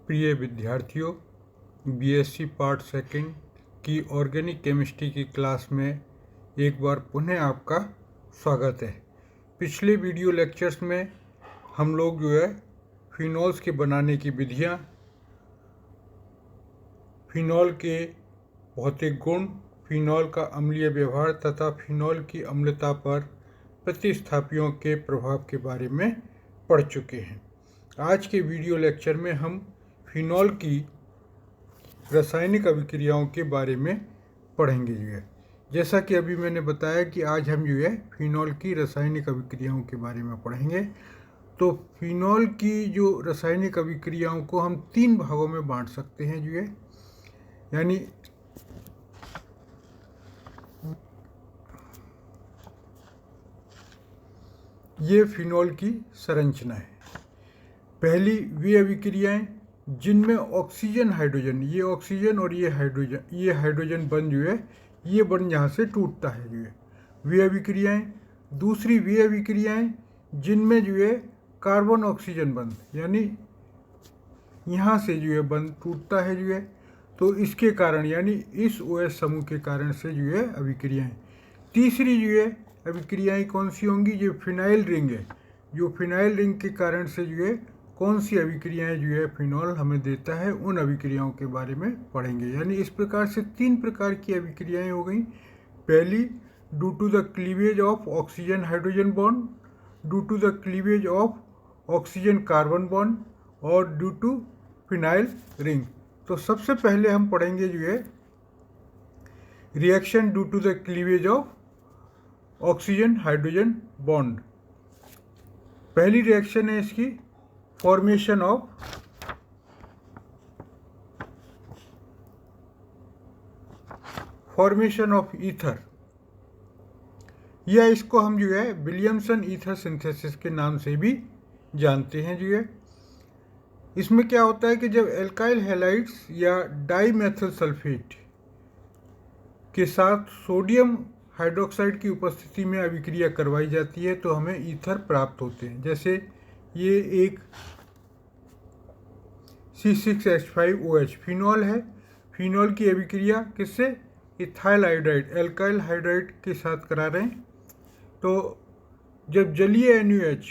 प्रिय विद्यार्थियों, BSc part second की ऑर्गेनिक केमिस्ट्री की क्लास में एक बार पुनः आपका स्वागत है। पिछले वीडियो लेक्चर्स में हम लोग फिनॉल्स के बनाने की विधियाँ, फिनॉल के भौतिक गुण, फिनॉल का अम्लीय व्यवहार तथा फिनॉल की अम्लता पर प्रतिस्थापियों के प्रभाव के बारे में पढ़ चुके हैं। आज के वीडियो लेक्चर में हम फिनॉल की रासायनिक अभिक्रियाओं के बारे में पढ़ेंगे। जैसा कि अभी मैंने बताया कि आज हम फिनॉल की रासायनिक अभिक्रियाओं के बारे में पढ़ेंगे। तो फिनॉल की जो रासायनिक अभिक्रियाओं को हम 3 भागों में बांट सकते हैं यानी ये फिनॉल की संरचना है। पहली वे अभिक्रियाएं जिनमें ऑक्सीजन हाइड्रोजन, ये ऑक्सीजन और ये हाइड्रोजन बंध ये बंध यहाँ से टूटता है वे अभिक्रियाएं। दूसरी वे अभिक्रियाएं जिनमें कार्बन ऑक्सीजन बंध, यानी यहाँ से बंध टूटता है तो इसके कारण यानी इस OH समूह के कारण से अभिक्रियाएं। तीसरी अभिक्रियाएं कौन सी होंगी? जो फिनाइल रिंग है, जो फिनाइल रिंग के कारण से कौन सी अभिक्रियाएं फिनॉल हमें देता है, उन अभिक्रियाओं के बारे में पढ़ेंगे। यानी इस प्रकार से 3 प्रकार की अभिक्रियाएं हो गई। पहली, due to the cleavage of oxygen hydrogen bond, due to the cleavage of oxygen carbon bond और ड्यू टू फिनाइल रिंग। तो सबसे पहले हम पढ़ेंगे reaction due to the cleavage of oxygen hydrogen bond. पहली रिएक्शन है इसकी फॉर्मेशन ऑफ ईथर, या इसको हम विलियमसन ईथर सिंथेसिस के नाम से भी जानते हैं इसमें क्या होता है कि जब एल्काइल हैलाइड्स या डाईमेथिल सल्फेट के साथ सोडियम हाइड्रोक्साइड की उपस्थिति में अभिक्रिया करवाई जाती है तो हमें ईथर प्राप्त होते हैं। जैसे ये एक C6H5OH फिनॉल है। फिनॉल की अभिक्रिया किससे? इथाइल आयोडाइड, एल्काइल हाइड्राइड के साथ करा रहे हैं। तो जब जलीय NaOH,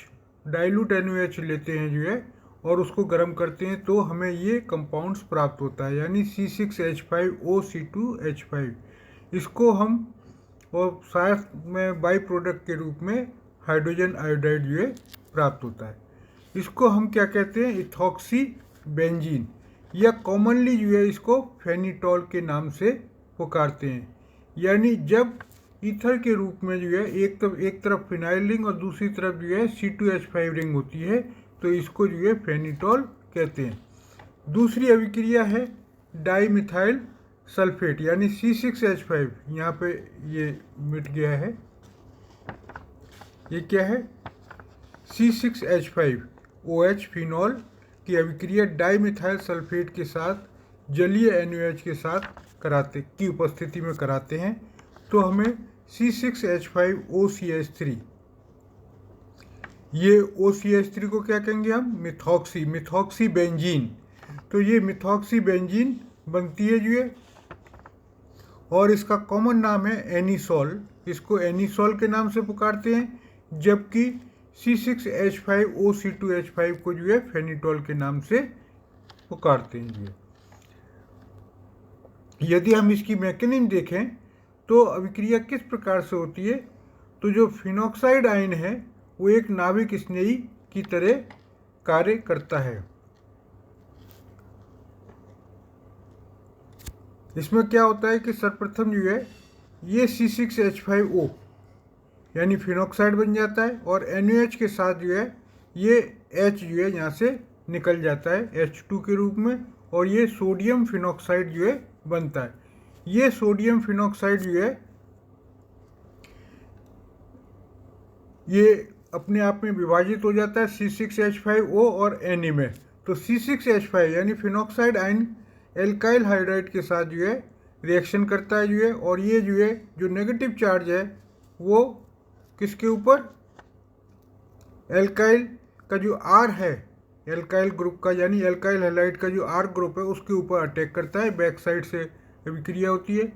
डाइल्यूट NaOH लेते हैं और उसको गर्म करते हैं तो हमें ये कंपाउंड्स प्राप्त होता है, यानी C6H5OC2H5। इसको हम और साथ में बाई प्रोडक्ट के रूप में हाइड्रोजन आयोडाइड प्राप्त होता है। इसको हम क्या कहते हैं? इथॉक्सी बेंजीन, या कॉमनली इसको फेनिटॉल के नाम से पुकारते हैं। यानी जब ईथर के रूप में एक तरफ फिनाइल रिंग और दूसरी तरफ C2H5 रिंग होती है तो इसको फेनिटॉल कहते हैं। दूसरी अभिक्रिया है डाईमिथाइल सल्फेट, यानी C6H5, यहाँ पे ये मिट गया है, ये क्या है? C6H5OH फिनॉल की अभिक्रिया डाईमिथाइल सल्फेट के साथ जलीय NaOH के साथ की उपस्थिति में कराते हैं तो हमें C6H5OCH3, ये OCH3 को क्या कहेंगे हम? Methoxy benzene. तो ये मिथॉक्सी बेंजीन बनती है और इसका कॉमन नाम है एनिसॉल, इसको एनिसॉल के नाम से पुकारते हैं, जबकि C6H5OC2H5 को फेनिटॉल के नाम से पुकारते हैं यदि हम इसकी मैकेनिज्म देखें तो अभिक्रिया किस प्रकार से होती है, तो जो फिनॉक्साइड आयन है वो एक नाभिक स्नेही की तरह कार्य करता है। इसमें क्या होता है कि सर्वप्रथम ये C6H5O यानी फिनॉक्साइड बन जाता है और NaOH के साथ ये H यहाँ से निकल जाता है H2 के रूप में, और ये सोडियम फिनॉक्साइड बनता है। ये सोडियम फिनॉक्साइड ये अपने आप में विभाजित हो जाता है C6H5O और Na में। तो C6H5 यानी फिनॉक्साइड आयन एल्काइल हाइड्राइड के साथ रिएक्शन करता है और ये जो नेगेटिव चार्ज है वो किसके ऊपर? एल्काइल का जो R है एल्काइल ग्रुप का, यानी एल्काइल हैलाइड का जो R ग्रुप है उसके ऊपर अटैक करता है, बैक साइड से अभिक्रिया होती है।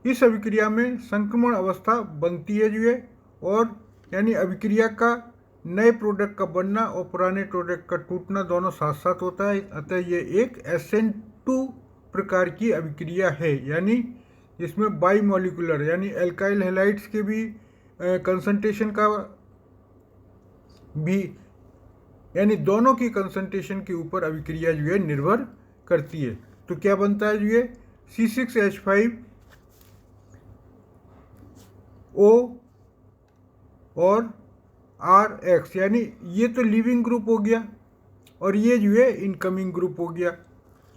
इस अभिक्रिया में संक्रमण अवस्था बनती है जो है, और यानी अभिक्रिया का नए प्रोडक्ट का बनना और पुराने प्रोडक्ट का टूटना दोनों साथ साथ होता है। अतः ये एक SN2 प्रकार की अभिक्रिया है, यानी जिसमें बाई मॉलिकुलर यानी एल्काइल हैलाइड्स के भी कंसंट्रेशन का भी, यानी दोनों की कंसंट्रेशन के ऊपर अभिक्रिया जो है निर्भर करती है। तो क्या बनता है जो है C6H5O और RX, यानी ये तो लीविंग ग्रुप हो गया और ये जो है इनकमिंग ग्रुप हो गया।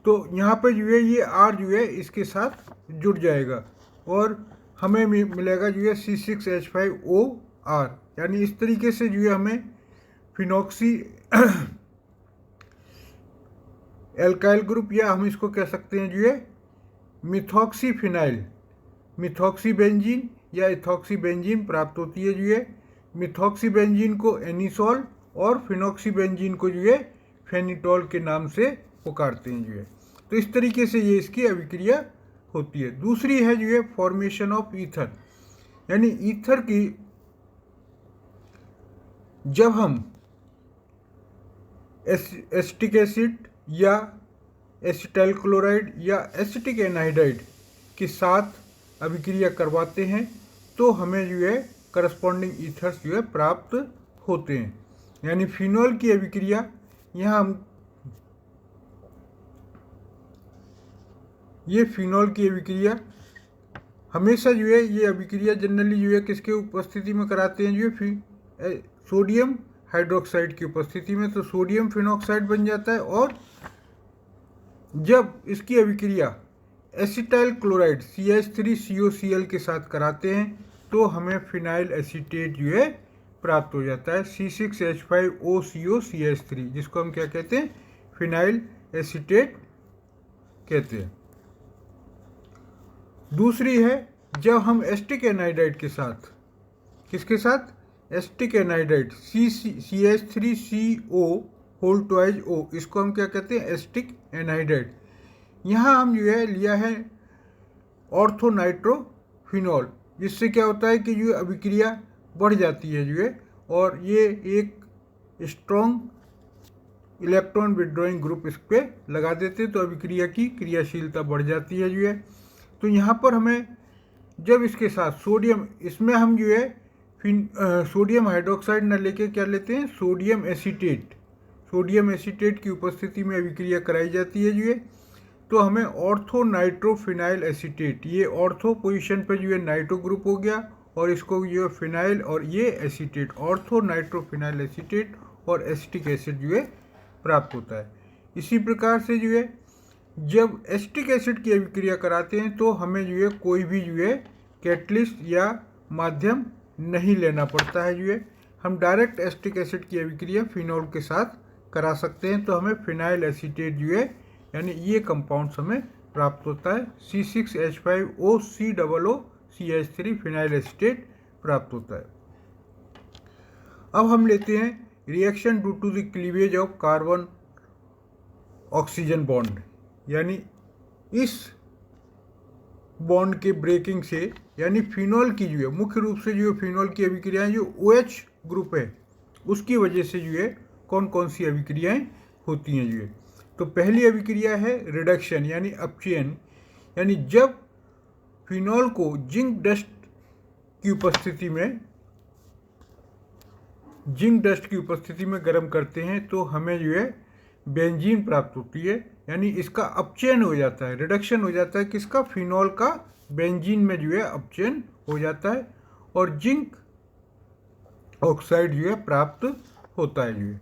तो यहाँ पे जो है ये R जो है इसके साथ जुड़ जाएगा और हमें मिलेगा जो है C6H5OR, यानी इस तरीके से जो है हमें फिनॉक्सी एल्काइल ग्रुप, या हम इसको कह सकते हैं जो है मिथॉक्सीफिनाइल, मिथॉक्सीबेंजीन या इथॉक्सीबेंजीन प्राप्त होती है जो है। मिथॉक्सीबेंजीन को एनिसोल और फिनॉक्सीबेंजीन को जो है फेनिटॉल के नाम से पुकारते हैं जो है। तो इस तरीके से ये इसकी अभिक्रिया होती है। दूसरी है जो है फॉर्मेशन ऑफ ईथर, यानी ईथर की जब हम एसिटिक एसिड या एसिटाइल क्लोराइड या एसिटिक एनहाइड्राइड के साथ अभिक्रिया करवाते हैं तो हमें जो है करस्पॉन्डिंग ईथर्स जो है प्राप्त होते हैं। यानी फिनॉल की अभिक्रिया, यहाँ हम ये फिनॉल की अभिक्रिया हमेशा जो है ये अभिक्रिया जनरली जो है किसके उपस्थिति में कराते हैं जो है सोडियम हाइड्रोक्साइड की उपस्थिति में। तो सोडियम फिनॉक्साइड बन जाता है, और जब इसकी अभिक्रिया एसिटाइल क्लोराइड CH3COCl के साथ कराते हैं तो हमें फिनाइल एसीटेट जो है प्राप्त हो जाता है, C6H5OCOCH3, जिसको हम क्या कहते हैं फिनाइल एसीटेट कहते हैं। दूसरी है जब हम एसिटिक एनहाइड्राइड के साथ, किसके साथ, एसिटिक एनहाइड्राइड CH3CO2O, इसको हम क्या कहते हैं एसिटिक एनहाइड्राइड। यहाँ हम जो है लिया है ऑर्थोनाइट्रोफिनॉल, जिससे क्या होता है कि जो अभिक्रिया बढ़ जाती है जो है, और ये एक स्ट्रॉन्ग इलेक्ट्रॉन विड्रॉइंग ग्रुप इस पर लगा देते हैं तो अभिक्रिया की क्रियाशीलता बढ़ जाती है जो है। तो यहाँ पर हमें जब इसके साथ सोडियम, इसमें हम जो है सोडियम हाइड्रोक्साइड न लेके क्या लेते हैं सोडियम एसीटेट, सोडियम एसीटेट की उपस्थिति में अभिक्रिया कराई जाती है जो है, तो हमें ऑर्थोनाइट्रोफिनाइल एसीटेट, ये ऑर्थो पोजीशन पे जो है नाइट्रो ग्रुप हो गया और इसको जो है फिनाइल और ये एसीटेट ऑर्थोनाइट्रोफिनाइल एसीटेट और एसिटिक एसिड जो है प्राप्त होता है। इसी प्रकार से जो है जब एसिटिक एसिड की अभिक्रिया कराते हैं तो हमें जो है कोई भी जो है कैटलिस्ट या माध्यम नहीं लेना पड़ता है जो है, हम डायरेक्ट एसिटिक एसिड की अभिक्रिया फिनॉल के साथ करा सकते हैं तो हमें फिनाइल एसीटेट जो है यानी ये कंपाउंड्स हमें प्राप्त होता है, C6H5OCOOCH3 फिनाइल एसीटेट प्राप्त होता है। अब हम लेते हैं reaction due to the cleavage of carbon oxygen bond, यानी इस बॉन्ड के ब्रेकिंग से, यानी फिनॉल की जो है मुख्य रूप से जो फिनॉल की अभिक्रियाएं जो OH ग्रुप है उसकी वजह से जो है कौन कौन सी अभिक्रियाएं होती हैं जो है। तो पहली अभिक्रिया है रिडक्शन यानी अपचयन, यानी जब फिनॉल को जिंक डस्ट की उपस्थिति में गर्म करते हैं तो हमें जो है बेंजीन प्राप्त होती है, यानी इसका अपचयन हो जाता है, रिडक्शन हो जाता है किसका, फिनॉल का बेंजीन में जो है अपचयन हो जाता है और जिंक ऑक्साइड जो है प्राप्त होता है जो है।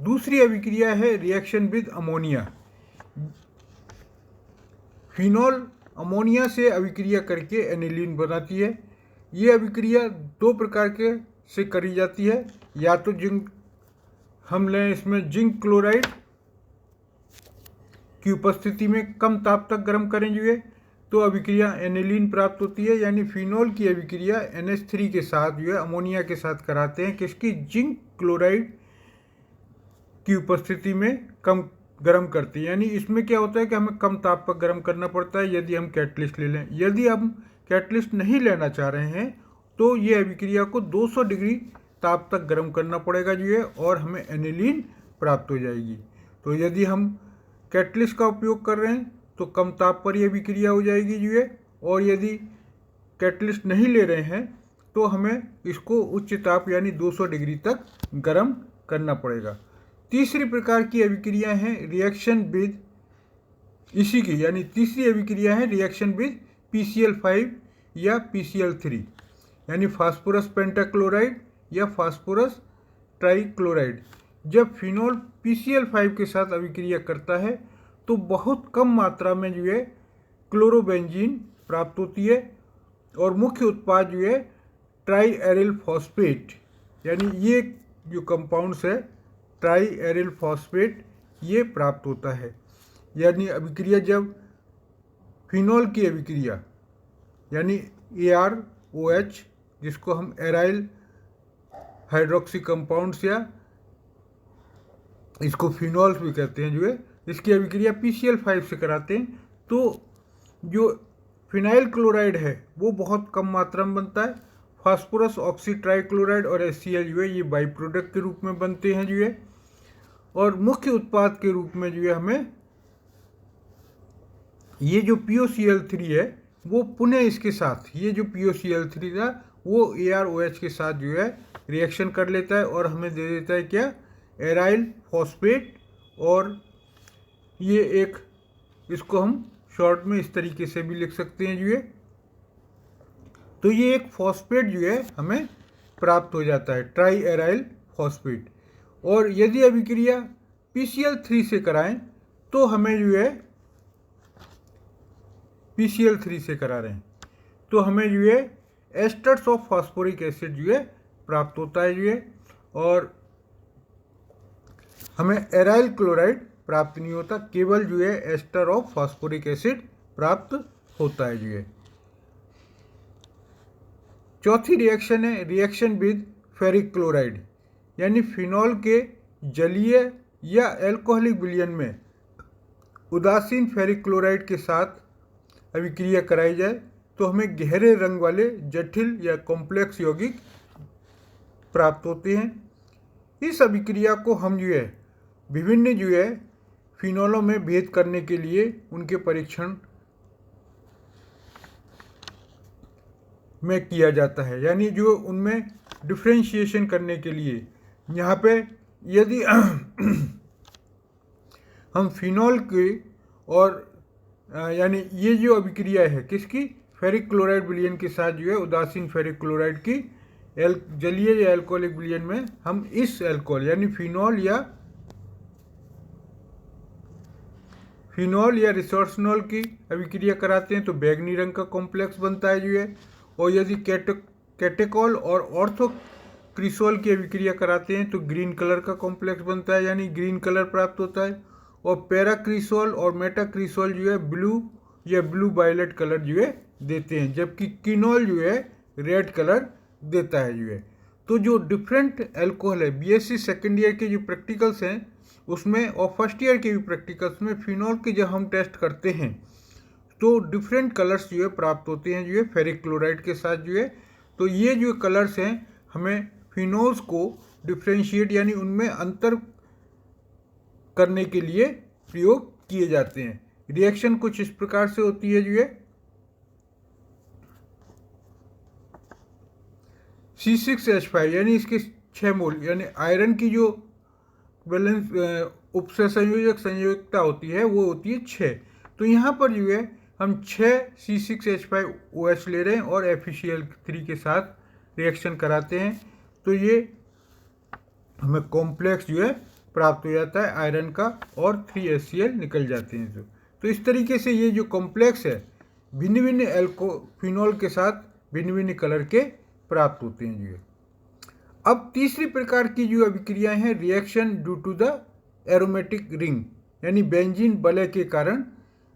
दूसरी अभिक्रिया है reaction with ammonia, phenol ammonia से अभिक्रिया करके एनिलीन बनाती है। ये अभिक्रिया दो प्रकार के से करी जाती है, या तो जिंक हम लें इसमें जिंक क्लोराइड की उपस्थिति में कम ताप तक गर्म करें जो है तो अभिक्रिया एनिलीन प्राप्त होती है, यानी फिनॉल की अभिक्रिया NH3 के साथ जो है अमोनिया के साथ कराते हैं किसकी, जिंक क्लोराइड की उपस्थिति में कम गर्म करती है। यानी इसमें क्या होता है कि हमें कम ताप पर गर्म करना पड़ता है यदि हम कैटलिस्ट ले लें। यदि हम कैटलिस्ट नहीं लेना चाह रहे हैं तो ये अभिक्रिया को 200 डिग्री ताप तक गर्म करना पड़ेगा जो है, और हमें एनिलीन प्राप्त हो जाएगी। तो यदि हम कैटलिस्ट का उपयोग कर रहे हैं तो कम ताप पर यह अभिक्रिया हो जाएगी जो है, और यदि कैटलिस्ट नहीं ले रहे हैं तो हमें इसको उच्च ताप यानी 200 डिग्री तक गर्म करना पड़ेगा। तीसरी प्रकार की अभिक्रिया है रिएक्शन विद इसी की, यानी तीसरी अभिक्रिया है रिएक्शन विद PCl5 या PCl3, यानी फास्फोरस पेंटाक्लोराइड या फास्फोरस ट्राइक्लोराइड। जब फिनॉल PCl5 के साथ अभिक्रिया करता है तो बहुत कम मात्रा में जो है क्लोरोबेंजीन प्राप्त होती है, और मुख्य उत्पाद जो है ट्राई एरिल फॉस्फेट, यानी ये जो कंपाउंड्स है ट्राई एरिल फॉस्फेट ये प्राप्त होता है। यानी अभिक्रिया जब फिनॉल की अभिक्रिया यानी ArOH, जिसको हम एराइल हाइड्रोक्सी कंपाउंड्स या इसको फिनॉल्स भी कहते हैं जो है, इसकी अभिक्रिया PCl5 से कराते हैं तो जो फिनाइल क्लोराइड है वो बहुत कम मात्रा में बनता है। फास्फोरस ऑक्सी ट्राइक्लोराइड और HCl जो है ये बाई प्रोडक्ट के रूप में बनते हैं जो है, और मुख्य उत्पाद के रूप में जो है हमें ये जो POCl3 है वो पुनः इसके साथ, ये जो POCl3 था वो ArOH के साथ जो है रिएक्शन कर लेता है और हमें दे देता है क्या, एराइल फॉस्फेट। और ये एक, इसको हम शॉर्ट में इस तरीके से भी लिख सकते हैं जो है, तो ये एक फॉस्फेट जो है हमें प्राप्त हो जाता है, ट्राई एराइल फॉस्फेट। और यदि अभिक्रिया PCl3 से कराएं तो हमें जो है PCl3 से करा रहे हैं तो हमें जो है एस्टर्स ऑफ फास्फोरिक एसिड जो है प्राप्त होता है जो है, और हमें एराइल क्लोराइड प्राप्त नहीं होता, केवल जो है एस्टर ऑफ फास्फोरिक एसिड प्राप्त होता है जो है। चौथी रिएक्शन है रिएक्शन विद फेरिक क्लोराइड, यानी फिनॉल के जलीय या एल्कोहलिक विलयन में उदासीन फेरिक क्लोराइड के साथ अभिक्रिया कराई जाए तो हमें गहरे रंग वाले जटिल या कॉम्प्लेक्स यौगिक प्राप्त होते हैं। इस अभिक्रिया को हम जो है विभिन्न जो है फिनॉलों में भेद करने के लिए उनके परीक्षण में किया जाता है, यानी जो उनमें डिफ्रेंशिएशन करने के लिए। यहाँ पे यदि हम फिनॉल के और यानी ये जो अभिक्रिया है किसकी, फेरिक क्लोराइड विलयन के साथ जो है उदासीन फेरिक क्लोराइड की जलीय या एल्कोहलिक विलयन में हम इस एल्कोहल यानी फिनॉल या रिसोर्सनॉल की अभिक्रिया कराते हैं तो बैगनी रंग का कॉम्प्लेक्स बनता है जो है। और यदि कैटेकॉल और ऑर्थोक्रिसोल की अभिक्रिया कराते हैं तो ग्रीन कलर का कॉम्प्लेक्स बनता है, यानी ग्रीन कलर प्राप्त होता है। और पैराक्रिसोल और मेटाक्रिसोल जो है ब्लू या ब्लू वायलेट कलर जो है देते हैं, जबकि किनोल जो है रेड कलर देता है जो है। तो जो डिफरेंट एल्कोहल है BSc सेकेंड ईयर के जो प्रैक्टिकल्स हैं उसमें और फर्स्ट ईयर के भी प्रैक्टिकल्स में फिनॉल के जब हम टेस्ट करते हैं तो डिफरेंट कलर्स जो है प्राप्त होते हैं जो है फेरिक क्लोराइड के साथ जो है। तो ये जो कलर्स हैं हमें फिनॉल्स को डिफ्रेंशिएट यानी उनमें अंतर करने के लिए प्रयोग किए जाते हैं। रिएक्शन कुछ इस प्रकार से होती है जो है C6H5 यानी इसके 6 मोल यानी आयरन की जो बैलेंस उपसंयोजक संयोजकता होती है वो होती है 6। तो यहाँ पर जो है हम 6 C6H5OH ले रहे हैं और FeCl3 के साथ रिएक्शन कराते हैं तो ये हमें कॉम्प्लेक्स जो है प्राप्त हो जाता है आयरन का और 3HCl निकल जाते हैं। तो इस तरीके से ये जो कॉम्प्लेक्स है भिन्न भिन्न फिनॉल के साथ भिन्न भिन्न कलर के प्राप्त होते हैं जो। अब तीसरी प्रकार की जो अभिक्रियाएं हैं reaction due to the aromatic ring यानी बेंजीन वलय के कारण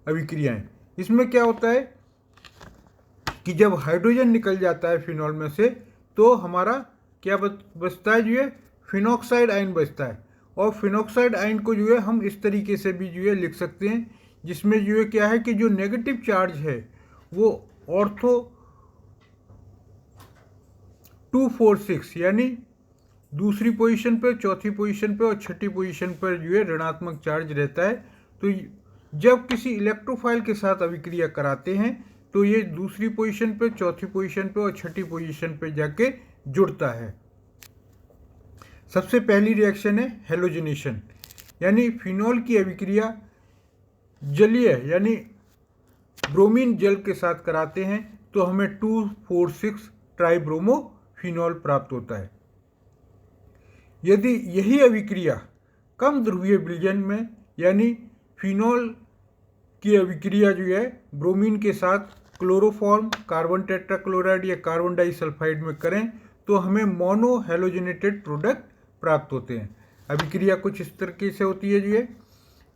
अभिक्रियाएं। इसमें क्या होता है कि जब हाइड्रोजन निकल जाता है फिनॉल में से तो हमारा क्या बचता है जो है फिनॉक्साइड आयन बचता है, और फिनॉक्साइड आयन को जो है हम इस तरीके से भी जो है लिख सकते हैं, जिसमें जो है क्या है कि जो नेगेटिव चार्ज है वो ऑर्थो 246 यानी दूसरी पोजीशन पर, चौथी पोजीशन पर और छठी पोजीशन पर जो है ऋणात्मक चार्ज रहता है। तो जब किसी इलेक्ट्रोफाइल के साथ अभिक्रिया कराते हैं तो ये दूसरी पोजीशन पे, चौथी पोजीशन पे और छठी पोजीशन पे जाके जुड़ता है। सबसे पहली रिएक्शन है हेलोजिनेशन, यानी फिनॉल की अभिक्रिया जलीय यानी ब्रोमीन जल के साथ कराते हैं तो हमें 2,4,6 ट्राइब्रोमोफिनॉल प्राप्त होता है। यदि यही अभिक्रिया कम ध्रुवीय विलयन में यानी फिनॉल की अभिक्रिया जो है ब्रोमीन के साथ क्लोरोफॉर्म, कार्बन टेट्राक्लोराइड या कार्बन डाइसल्फाइड में करें तो हमें मोनो हेलोजिनेटेड प्रोडक्ट प्राप्त होते हैं। अभिक्रिया कुछ इस तरीके से होती है जो है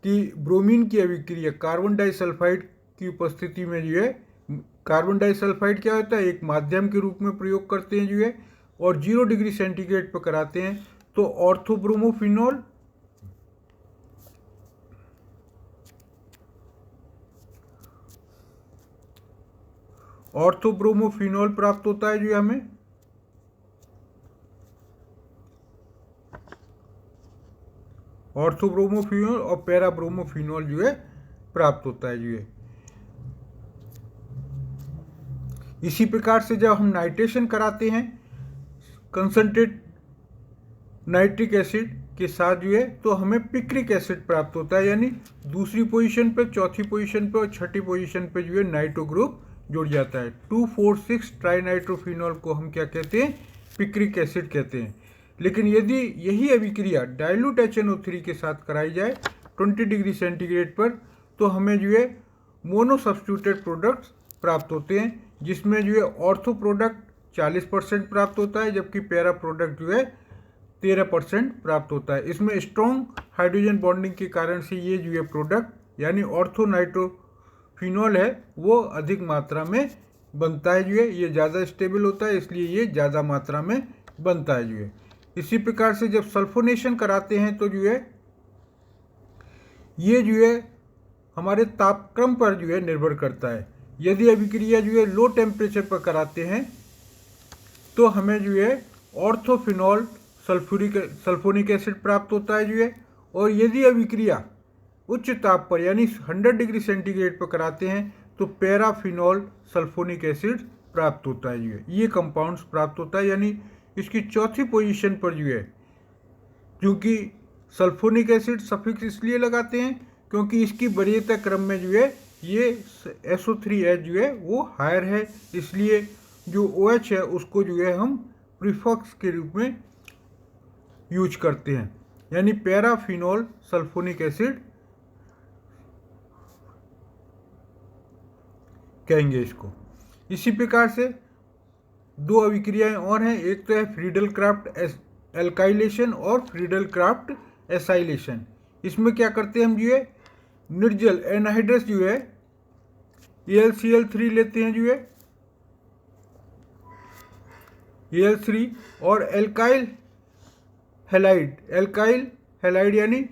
कि ब्रोमीन की अभिक्रिया कार्बन डाइसल्फाइड की उपस्थिति में जो है, कार्बन डाइसल्फाइड क्या होता है, एक माध्यम के रूप में प्रयोग करते हैं जो है, और 0 डिग्री सेंटीग्रेड पर कराते हैं तो ऑर्थोब्रोमोफिनॉल प्राप्त होता है जो हमें। ऑर्थोब्रोमोफिनॉल और पैराब्रोमोफिनॉल जो है प्राप्त होता है जो है। इसी प्रकार से जब हम नाइट्रेशन कराते हैं कंसंट्रेट नाइट्रिक एसिड के साथ जो है तो हमें पिक्रिक एसिड प्राप्त होता है, यानी दूसरी पोजीशन पे, चौथी पोजीशन पे और छठी पोजीशन पे जो है नाइट्रो ग्रुप जुड़ जाता है। 2,4,6 ट्राइनाइट्रोफिनॉल को हम क्या कहते हैं, पिक्रिक एसिड कहते हैं। लेकिन यदि यही अभिक्रिया डाइल्यूट HNO3 के साथ कराई जाए 20 डिग्री सेंटीग्रेड पर तो हमें जो है मोनो सब्स्टिट्यूटेड प्रोडक्ट्स प्राप्त होते हैं, जिसमें जो है ऑर्थो प्रोडक्ट 40% प्राप्त होता है जबकि पैरा प्रोडक्ट जो है 13% प्राप्त होता है। इसमें स्ट्रॉन्ग हाइड्रोजन बॉन्डिंग के कारण से ये जो है प्रोडक्ट यानी ऑर्थो नाइट्रोफिनॉल है वो अधिक मात्रा में बनता है जो है, ये ज़्यादा स्टेबल होता है इसलिए ये ज़्यादा मात्रा में बनता है जो है। इसी प्रकार से जब सल्फोनेशन कराते हैं तो जो है ये जो है हमारे तापक्रम पर जो है निर्भर करता है। यदि अभिक्रिया जो है लो टेम्परेचर पर कराते हैं तो हमें जो है ऑर्थोफिनॉल सल्फोनिक एसिड प्राप्त होता है जो है, और यदि अभिक्रिया उच्च ताप पर यानी 100 डिग्री सेंटीग्रेड पर कराते हैं तो पैराफिनॉल सल्फोनिक एसिड प्राप्त होता है जो है। ये कंपाउंड्स प्राप्त होता है, यानी इसकी चौथी पोजीशन पर जो है, क्योंकि सल्फोनिक एसिड सफिक्स इसलिए लगाते हैं क्योंकि इसकी वरीयता क्रम में जो है ये SO3H जो है वो हायर है, इसलिए जो OH है उसको जो है हम प्रीफिक्स के रूप में यूज करते हैं, यानी पैराफिनॉल सल्फोनिक एसिड कहेंगे इसको। इसी प्रकार से दो अभिक्रियाएं और हैं, एक तो है फ्रीडल क्राफ्ट एल्काइलेशन और फ्रीडल क्राफ्ट एसाइलेशन। इसमें क्या करते हैं हम जो है निर्जल एनहाइड्रस जो है AlCl3 लेते हैं जो है Al3 और एल्काइल हैलाइड यानी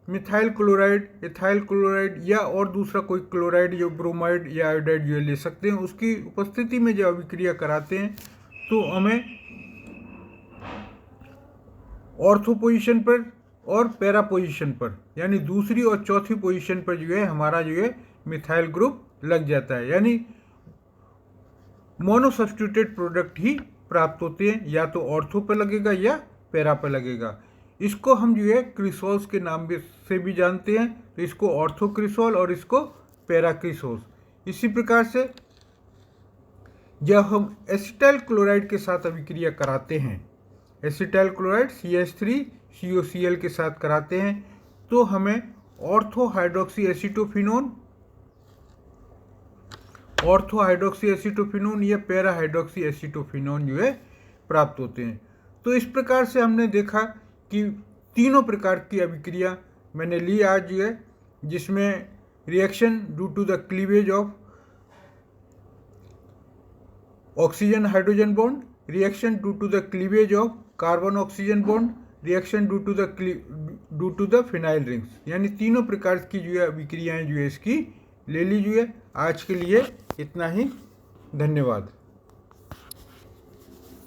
मिथाइल क्लोराइड, इथाइल क्लोराइड या और दूसरा कोई क्लोराइड जो ब्रोमाइड या आयोडाइड जो ले सकते हैं, उसकी उपस्थिति में जब अभिक्रिया कराते हैं तो हमें ऑर्थो पोजीशन पर और पैरा पोजीशन पर यानी दूसरी और चौथी पोजीशन पर जो है हमारा जो है मिथाइल ग्रुप लग जाता है, यानी मोनो सब्स्टिट्यूटेड प्रोडक्ट ही प्राप्त होते हैं, या तो ऑर्थो पर लगेगा या पैरा पर लगेगा। इसको हम जो है क्रिसोल्स के नाम से भी जानते हैं, तो इसको ऑर्थो क्रिसोल और इसको पैरा क्रिसोल्स। इसी प्रकार से जब हम एसिटाइल क्लोराइड के साथ अभिक्रिया कराते हैं, एसिटाइल क्लोराइड CH3 COCl के साथ कराते हैं तो हमें ऑर्थो हाइड्रोक्सी एसीटोफिनोन या पैरा हाइड्रोक्सी एसीटोफिनोन जो है प्राप्त होते हैं। तो इस प्रकार से हमने देखा कि तीनों प्रकार की अभिक्रिया मैंने ली आज जो है, जिसमें reaction due to the cleavage of oxygen hydrogen bond, reaction due to the cleavage of carbon oxygen bond, reaction due to the phenyl rings, यानी तीनों प्रकार की जो है अभिक्रियाएं जो है इसकी ले लीजिए। आज के लिए इतना ही, धन्यवाद।